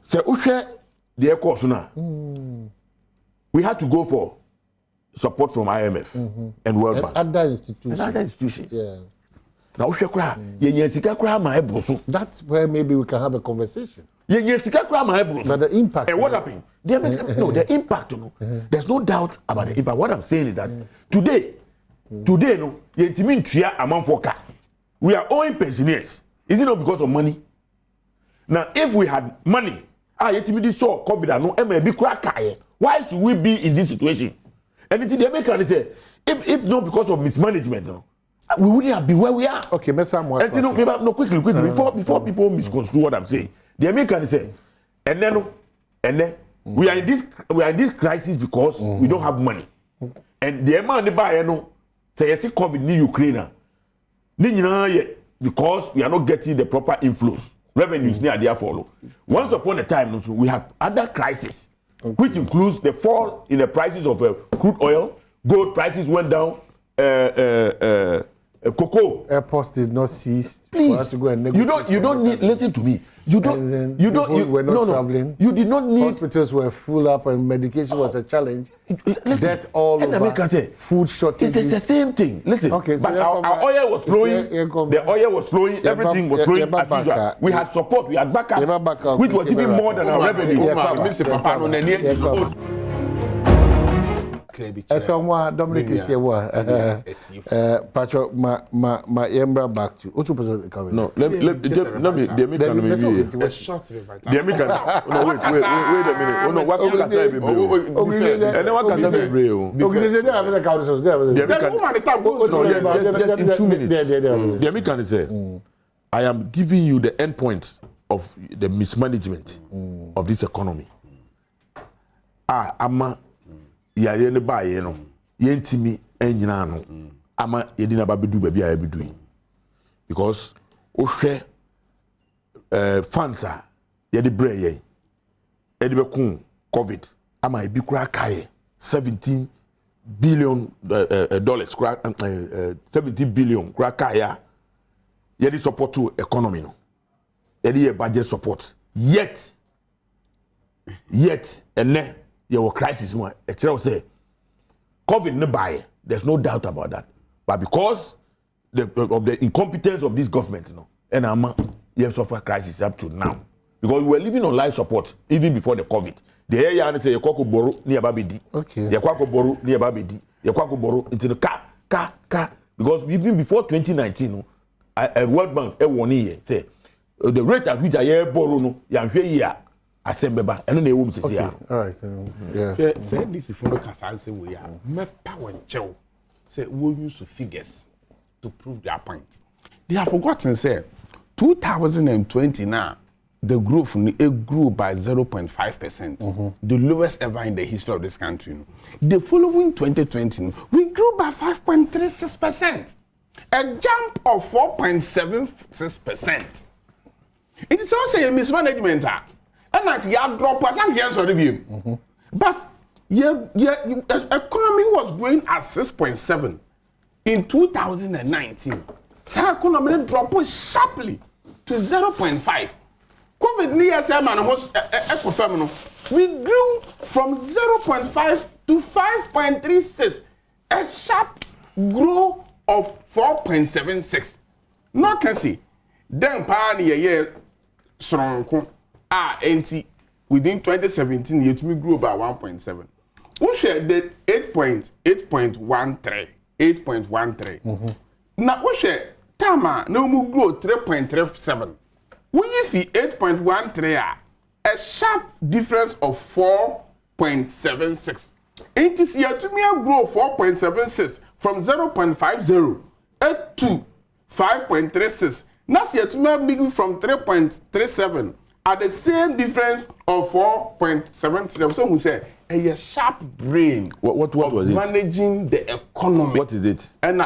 So Ushe the course now. We had to go for support from IMF and World Bank. Other institutions. And other institutions. Yeah. Now, That's where maybe we can have a conversation. But the impact. And what happened? No, the impact. No, there's no doubt about the impact. What I'm saying is that today, no, we are owing pensioners. Is it not because of money? Now, if we had money, saw COVID, why should we be in this situation? And the American say, if not because of mismanagement, no, we wouldn't have been where we are. Okay, quickly, before people misconstrue what I'm saying. The American say, and then we are in this crisis because we don't have money. And the amount they buy, say yes, COVID in Ukraine, because we are not getting the proper inflows. Revenues near there follow. Once upon a time, we have other crises, which includes the fall in the prices of crude oil, gold prices went down, cocoa. Airports did not cease. Please, you don't need. Listen to me. You were not traveling. You did not need. Hospitals were full up and medication was a challenge. Listen, death all over. Food shortages. It's the same thing. Listen, okay, so but our oil was flowing. The oil was flowing. Everything was flowing as usual. We had support. We had backup, which was even more than our revenue. Someone Dominic is here. Patrick, my Yembra back to. What's your No, let me. Wait a minute. Oh no, what can I say? And then what can I say? Just in 2 minutes. The American say, I am giving you the end point of the mismanagement of this economy. Yare ne ba ye no yentimi anyina no ama yedina ba bedu ba bia bedu because o hwe funds a yede bre ye ede be kun covid ama e bi kura kai 17 billion dollars kura 70 billion kura kai ya yede support to economy no yede ye budget support yet ene your crisis one. Actually, say COVID no buy. There's no doubt about that. But because of the incompetence of this government, and you have suffered crisis up to now. Because we were living on life support even before the COVID. The area say you kwako boru ni ababedi. Okay. You kwako boru ni ababedi. You kwako boru into the ka. Because even before 2019, World Bank say the rate at which I borrow no yanhwe here. Asembeba eno na ewum sisi ya. All right. Yeah. Say this if no kasa say we are me power nchew. Say we use figures to prove their point. They have forgotten say 2020 now the growth grew by 0.5%. The lowest ever in the history of this country. The following 2020 we grew by 5.36%. A jump of 4.76%. It is also a mismanagement. And like you drop us and here sorry be. But economy was growing at 6.7 in 2019. So economy dropped sharply to 0.5. COVID near man we grew from 0.5 to 5.36. A sharp growth of 4.76. No can see. Then pan year strong. NT within 2017 yet we grew by 1.7. We share the 8.13. Now we share Tama no more grow 3.37. We if 8.13 a sharp difference of 4.76. NT yet to me grow 4.76 from 0.50 to 5.36. Now yet to me from 3.37. At the same difference of 4.7, so we say a sharp brain. What was it? Managing the economy. What is it? And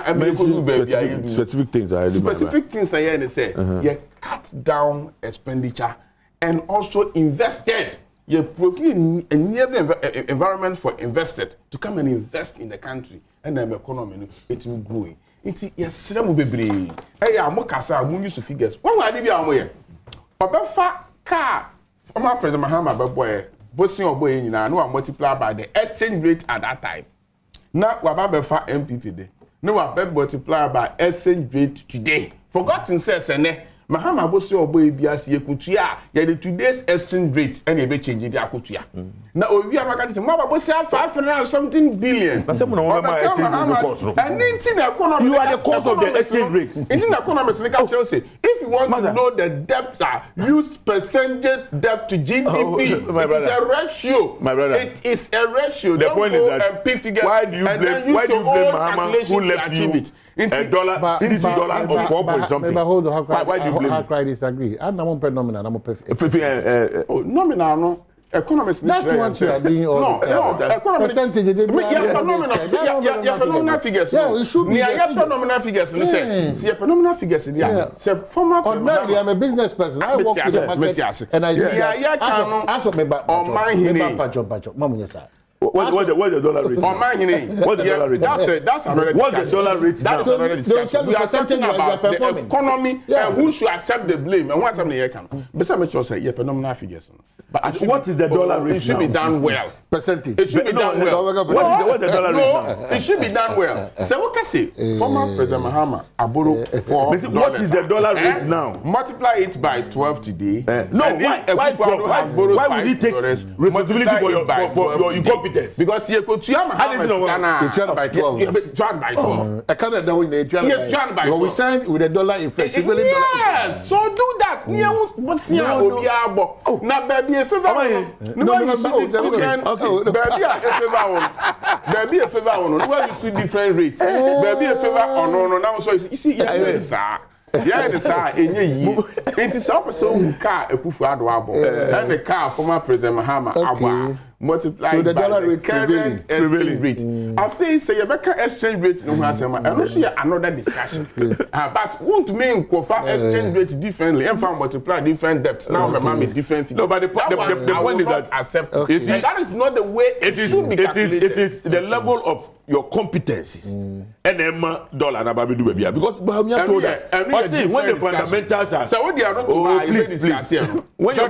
specific things. I remember. Specific things that you say. You cut down expenditure and also invested. You procure a near the environment for invested to come and invest in the country and the economy. It will grow. It's yes, baby. Hey, I'm use figures. What will I give you? Papa. Car, former President Mahama boy, bossing or boy, no one multiply by the exchange rate at that time. Now we have for MPP day. No, we have multiply by exchange rate today. Forgotten says Mahama bosi obo ebiase yekutua ya the today's exchange rate and e change the akutua. Na owi amaka say Mahama bosi 500 something billion. Na say mo na ma exchange rate cost. And in economy you are the cause of the exchange rate. In economics we can tell say if you want to know the debt use percentage debt to GDP. It is a ratio. My brother. It is a ratio. The point is that and P figures. why do you blame Mahama who left you $1 CDC dollar of 4 point something? Hold on, why do you blame how cry disagree? I don't want nominal, I'm nominal no. Economists. That's what you are doing all the time. No, economists. Percentage. Phenomenal figures. Yeah, it should be. Phenomenal figures. Listen, see, phenomenal figures. Yeah. Say, former. Ordinarily, I'm a business person. I walk to the market and I see. As of me, on my hiney. What's the dollar rate? On my hiney. What's the dollar rate? That's another. What's the dollar rate? That's another discussion. We are talking about the economy and who should accept the blame and what's happening here. Besides, me just say, yeah, phenomenal figures. But what is the dollar rate? It should be done well. Percentage. It should be done well. What the dollar rate now? It should be done well. So what can say? Former President Mahama borrowed $4. What is the dollar rate now? Multiply it by 12 today. No, why would he take responsibility for your incompetence? Because he could Ghana. It's by 12. By 12. I can't do it by 12. We signed with a dollar effect. Yes, so do that. Now, baby, if ever baby a favor on where you see different rates. Baby a favor on no now so you see yes yeah the sir enye yi enti some person car Akuffo Addo abo and the car former President Mahama abo multiply so the dollar rate prevailing rate. I feel say you better exchange rate no asema and also another discussion. But won't mean cover exchange rate differently and multiply different debts. Now my mom is different. No, but the point is that accept it. And that is not the way it should be calculated. It is the level of your competencies. And dollar na baby do baby because Bahamian told us. But see when the fundamentals are so what they are not to buy please. When you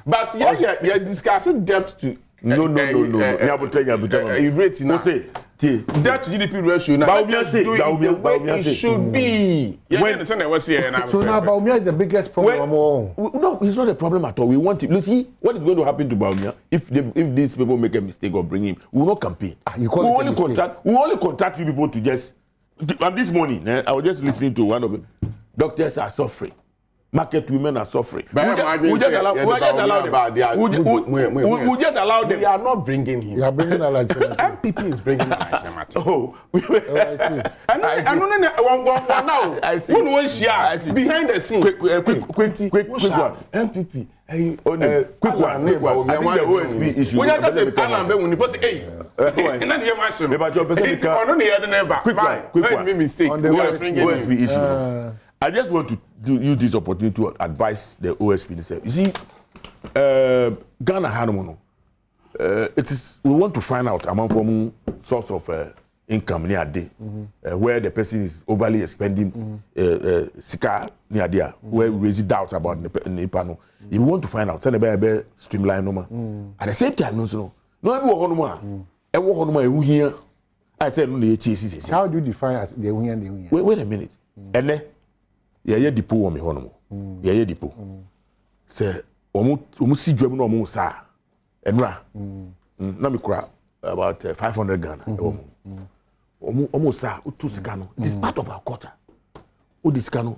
but yeah discussing debt to no. Rate now. Say, debt to GDP ratio now. Baumia it should be. So now Baumia is the biggest problem. No, it's not a problem at all. We want him. You see, what is going to happen to Baumia if these people make a mistake or bring him? We will not campaign. We only contact you people to just. And this morning, I was just listening to one of them. Doctors are suffering. Market women are suffering. We just allow them. We are not bringing him. You are bringing Elijah. MPP is bringing Elijah. Oh, I see. I see. Behind the scenes. Quick one. MPP. Quick one. I think the OSP issue. When you say Alan Ben, when you put hey, quick one. Mistake. On the OSP issue. I just want to use this opportunity to advise the OSP themselves. You see, Ghana Hanomono, it is we want to find out among from source of income near day, where the person is overly expending sika near there, where we raise doubt about the panel. If we want to find out, send a streamline number. At the same time, no, everyone here. I said no, the how do you define as the union? Wait a minute, and then. Yeah, depot on me hono. Yeah, depot. Say, omu si dwem no omu sa. Enra. Na me kura about 500 Ghana. Omu sa utu sika no. This part of our culture. O this sika no.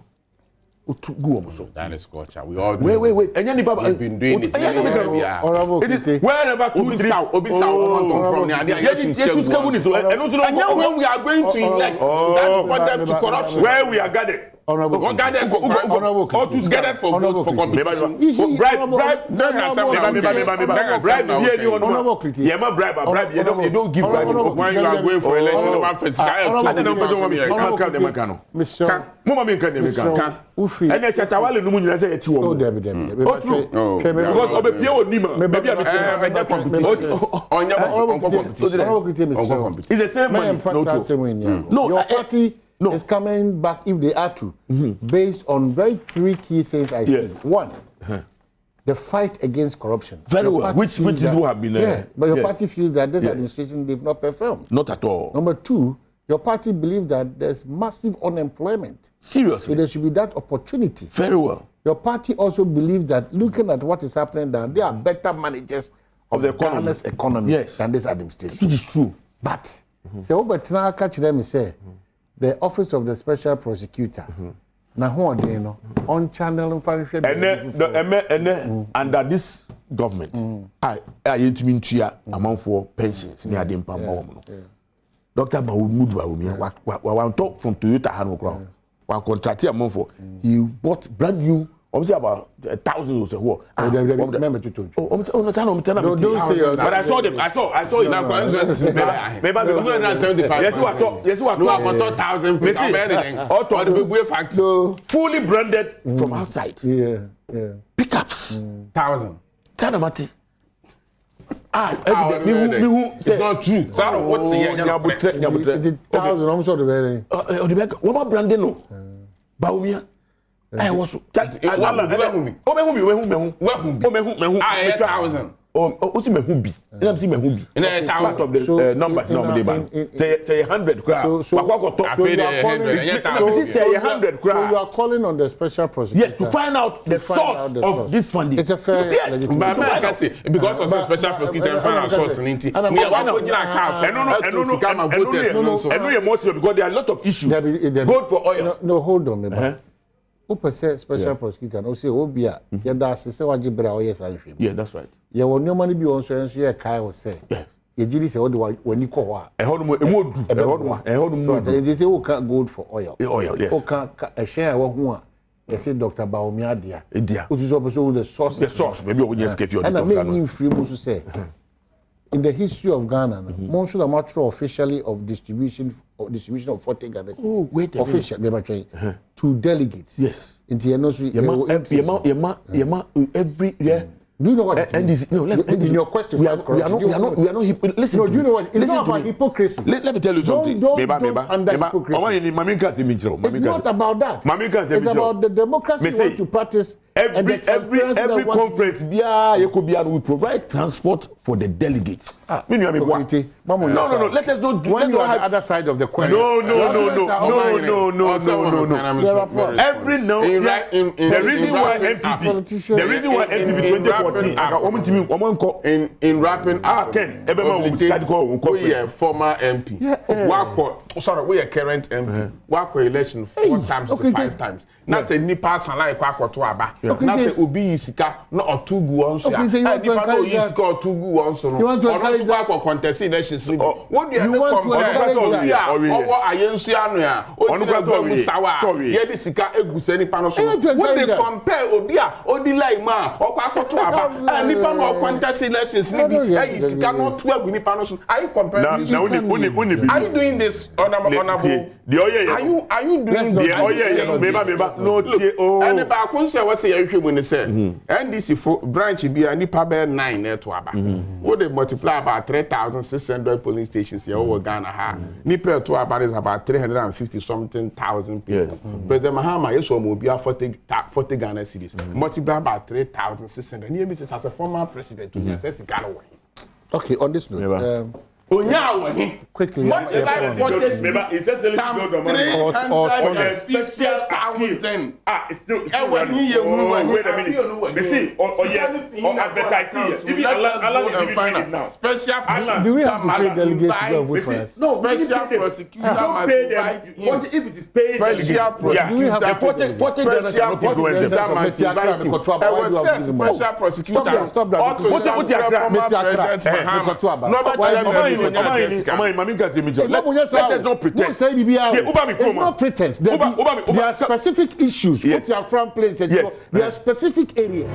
Utu gu omu so. That is culture. We all wait. Enya ni baba. We've been doing it. Honorable Kiti. Wherever 2 3 Obi from there. And when we are going to elect, that what them to corruption. Where we are gathered. Honorable gathered for gathered for vote for competition. Bribe. You don't give bribe. When you are going for election, one first guy. And Chatawale no munyina say echi wo. Because obepie onima. Maybe it's the same money. No, your party is coming back if they are to, based on very 3 key things I see. One, the fight against corruption. Very well. Which is what have been. But your party feels that this administration they've not performed. Not at all. Number two, your party believes that there's massive unemployment. Seriously. So there should be that opportunity. Very well. Your party also believes that looking at what is happening now, they are better managers of the economy than this administration. It is true. But so but now catch them say the office of the special prosecutor. Now who they know on channel function and under this government I yet mean to amount for pensions near the Impam. Dr. Mahmoud Baumia wa talk from Toyota Hanokra. One contract amount for he bought brand new obviously about 1,000 or so. Remember to tell you. Don't say but I saw them. I saw it now. Maybe 275. Yes, what 1,000. Fully branded from outside. Yeah. Pickups. 1,000. Tanamati. It's not true. So what's the 1,000 I'm sure the back. What about branding no? Baumia. I was that. I 1,000. What's me who be? I'm seeing me who be. Part of the numbers normally. Say 100 crowd. So you are calling on the special prosecutor. Yes, to find out the source of this funding. It's a fair. Because of the special prosecutor and find out source in it. Because there are a lot of issues. Vote for oil. No, hold on, maybe. Who percent special prosecutor? No, say Obia. Yeah, that's so. Yeah, that's right. Yeah, when your money be on so yeah, Kyle say. Yeah. You did say when you call what? They say who can't gold for oil. Oil, yes. Who can't a share what one. They say Dr. Baumia dia. Which is also the source. The source. Maybe we just get you. And I mean, free to say. In the history of Ghana, most of the matter officially of distribution of 40 Ghana. Oh, wait a official, to delegates. Yes. In the every year. Do you know what? And this, no, in your question, we are not listen. No, do you know what? It's not about hypocrisy. Let me tell you something. Don't under hypocrisy. It's not about that. It's about the democracy we want to practice. Every conference, we provide transport for the delegates. No. Let us not do. When you are the other side of the coin. No. Every no. The reason why MPP 2014. In wrapping up, we are former MP. We are current MP. We election 4 times to 5 times. Na say nipa sanla kwa akoto aba. Na say obi isika na otugu onso ya. Na nipa no isika otugu onso no. Ono so kwa contest elections no. What do you want to encourage ya? Owo ayensu anu ya. Onu kwa so ye di sika eguse nipa no so. What they compare obi a odi lai ma okwa akoto aba. Nipa no contest elections ni bi e isika no to agu nipa no so. Are you comparing? Are you doing this honorable? Are you doing the no tie oh and the back one say what say you hwe say NDC for branch bi ani pa be 9 to aba wo dey multiply about 3,600 polling stations here over Ghana ha ni per to aba is about 350 something thousand people. President Mahama yes o mo bi 40 Ghana cities multiply about 3,600 ni me say as a former president to say Ghana way. Okay, on this note quickly. What is like for this? Is that or special thousand? It's still wait a minute. They see or advertising. If you allow now. Special. Do we have to pay delegates to go vote for us? No, special prosecutor must pay them. What if it is paid? Special prosecutor. Do we have to special prosecutor. Stop that. Let us not pretend. It's not pretense. There are specific issues which are from places. There are specific areas.